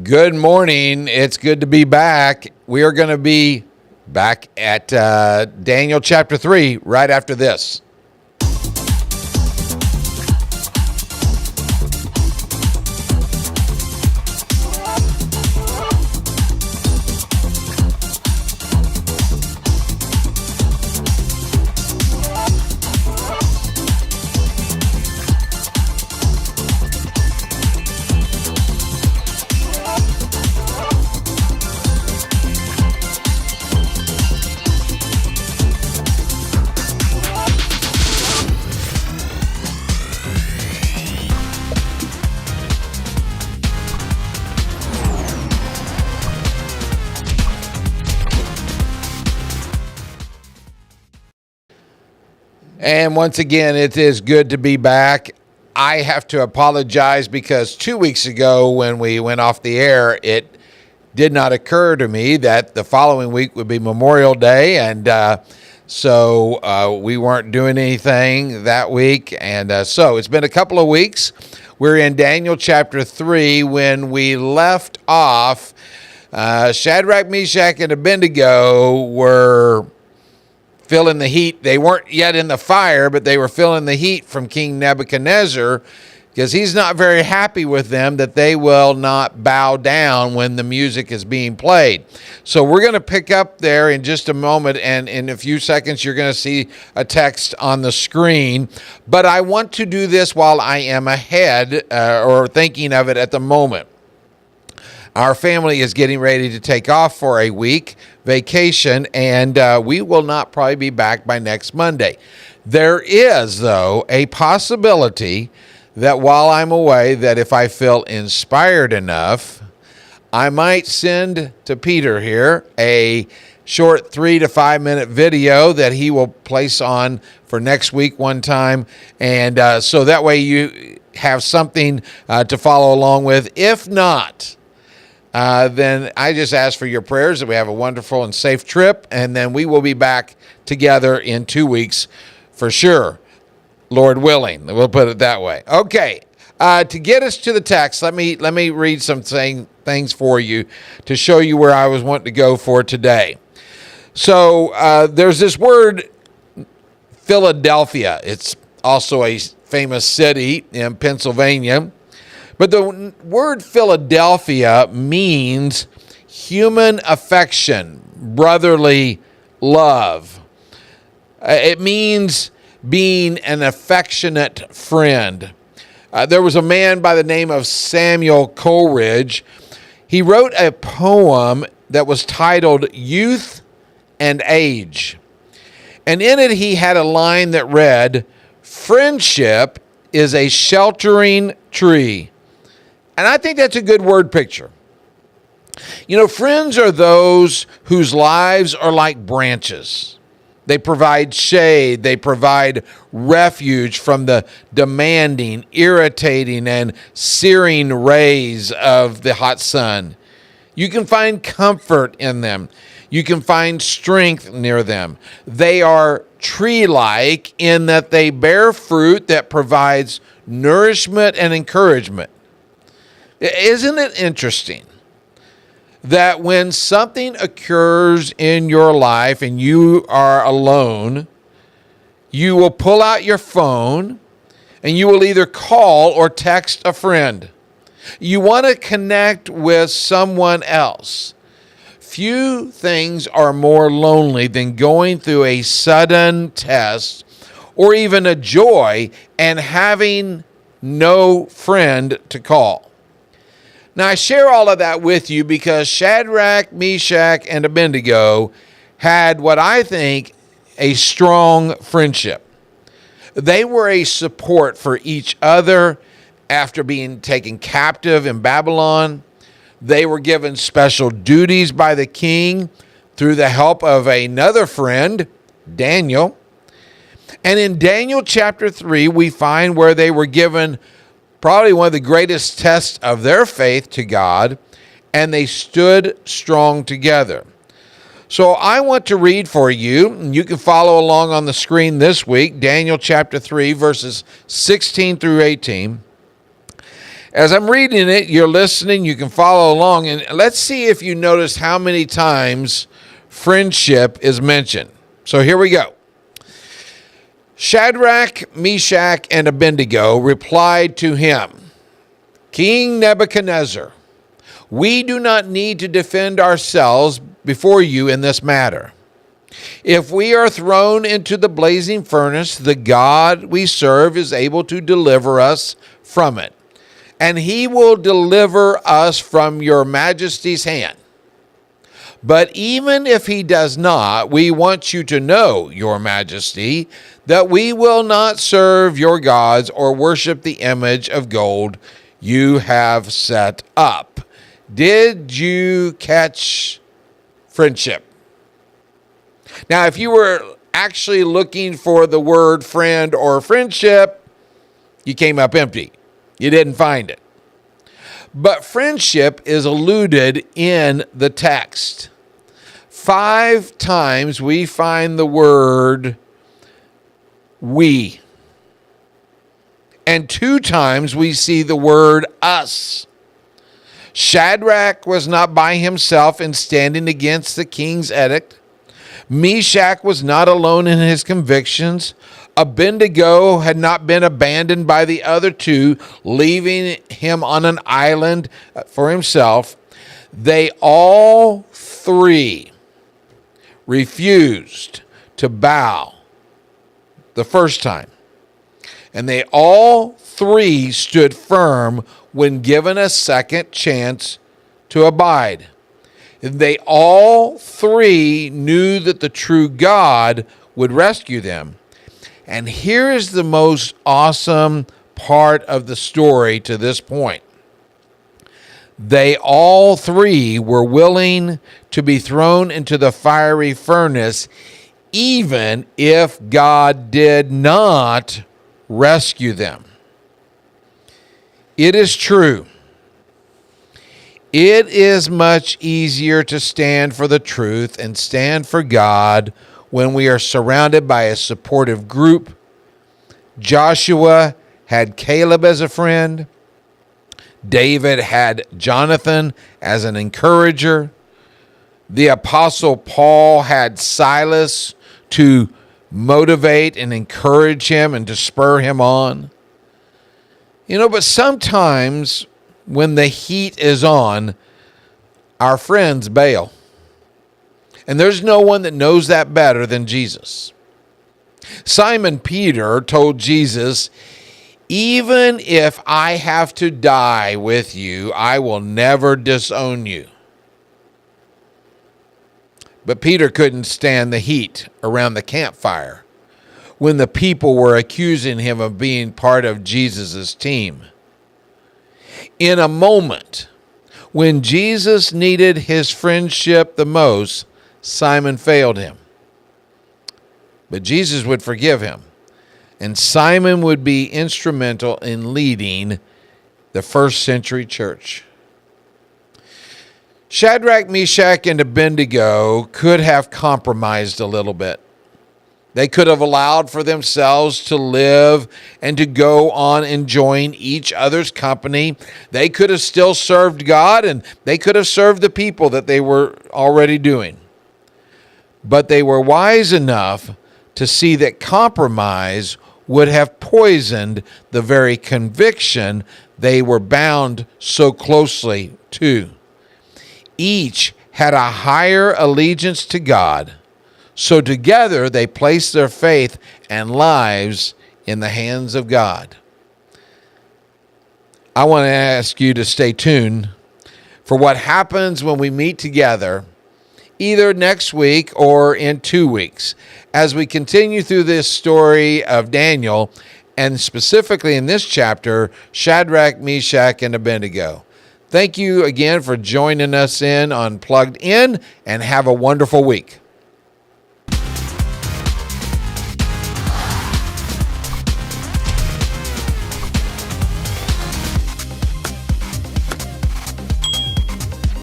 Good morning. It's good to be back. We are going to be back at Daniel chapter 3 right after this. And once again, it is good to be back. I have to apologize because 2 weeks ago when we went off the air, it did not occur to me that the following week would be Memorial Day. And so we weren't doing anything that week. And so it's been a couple of weeks. We're in Daniel chapter 3 when we left off. Shadrach, Meshach, and Abednego were feeling the heat. They weren't yet in the fire, but they were feeling the heat from King Nebuchadnezzar because he's not very happy with them that they will not bow down when the music is being played. So we're going to pick up there in just a moment, and in a few seconds you're going to see a text on the screen. But I want to do this while I am ahead or thinking of it at the moment. Our family is getting ready to take off for a week vacation, and we will not probably be back by next Monday. There is, though, a possibility that while I'm away, that if I feel inspired enough, I might send to Peter here a short 3 to 5 minute video that he will place on for next week one time, and so that way you have something to follow along with. If not, then I just ask for your prayers that we have a wonderful and safe trip, and then we will be back together in 2 weeks for sure, Lord willing. We'll put it that way. Okay, to get us to the text, let me read some things for you to show you where I was wanting to go for today. So there's this word, Philadelphia. It's also a famous city in Pennsylvania. But the word Philadelphia means human affection, brotherly love. It means being an affectionate friend. There was a man by the name of Samuel Coleridge. He wrote a poem that was titled Youth and Age. And in it he had a line that read, "Friendship is a sheltering tree." And I think that's a good word picture. You know, friends are those whose lives are like branches. They provide shade. They provide refuge from the demanding, irritating, and searing rays of the hot sun. You can find comfort in them. You can find strength near them. They are tree-like in that they bear fruit that provides nourishment and encouragement. Isn't it interesting that when something occurs in your life and you are alone, you will pull out your phone and you will either call or text a friend. You want to connect with someone else. Few things are more lonely than going through a sudden test or even a joy and having no friend to call. Now, I share all of that with you because Shadrach, Meshach, and Abednego had what I think a strong friendship. They were a support for each other after being taken captive in Babylon. They were given special duties by the king through the help of another friend, Daniel. And in Daniel chapter 3, we find where they were given probably one of the greatest tests of their faith to God, and they stood strong together. So I want to read for you, and you can follow along on the screen this week, Daniel chapter 3, verses 16 through 18. As I'm reading it, you're listening, you can follow along, and let's see if you notice how many times friendship is mentioned. So here we go. Shadrach, Meshach, and Abednego replied to him, King Nebuchadnezzar, we do not need to defend ourselves before you in this matter. If we are thrown into the blazing furnace, the God we serve is able to deliver us from it, and he will deliver us from your majesty's hand. But even if he does not, we want you to know, your majesty, that we will not serve your gods or worship the image of gold you have set up. Did you catch friendship? Now, if you were actually looking for the word friend or friendship, you came up empty. You didn't find it. But friendship is alluded in the text. 5 times we find the word we. And 2 times we see the word us. Shadrach was not by himself in standing against the king's edict. Meshach was not alone in his convictions. Abednego had not been abandoned by the other 2, leaving him on an island for himself. They all 3 refused to bow the first time. And they all 3 stood firm when given a second chance to abide. They all 3 knew that the true God would rescue them. And here is the most awesome part of the story to this point. They all 3 were willing to be thrown into the fiery furnace, even if God did not rescue them. It is true. It is much easier to stand for the truth and stand for God when we are surrounded by a supportive group. Joshua had Caleb as a friend. David had Jonathan as an encourager. The Apostle Paul had Silas to motivate and encourage him and to spur him on. But sometimes when the heat is on, our friends bail. And there's no one that knows that better than Jesus. Simon Peter told Jesus, even if I have to die with you, I will never disown you. But Peter couldn't stand the heat around the campfire when the people were accusing him of being part of Jesus' team. In a moment when Jesus needed his friendship the most, Simon failed him. But Jesus would forgive him, and Simon would be instrumental in leading the first century church. Shadrach, Meshach, and Abednego could have compromised a little bit. They could have allowed for themselves to live and to go on enjoying each other's company. They could have still served God, and they could have served the people that they were already doing. But they were wise enough to see that compromise would have poisoned the very conviction they were bound so closely to. Each had a higher allegiance to God, so together they placed their faith and lives in the hands of God. I want to ask you to stay tuned for what happens when we meet together, either next week or in 2 weeks, as we continue through this story of Daniel, and specifically in this chapter, Shadrach, Meshach, and Abednego. Thank you again for joining us on Plugged In, and have a wonderful week.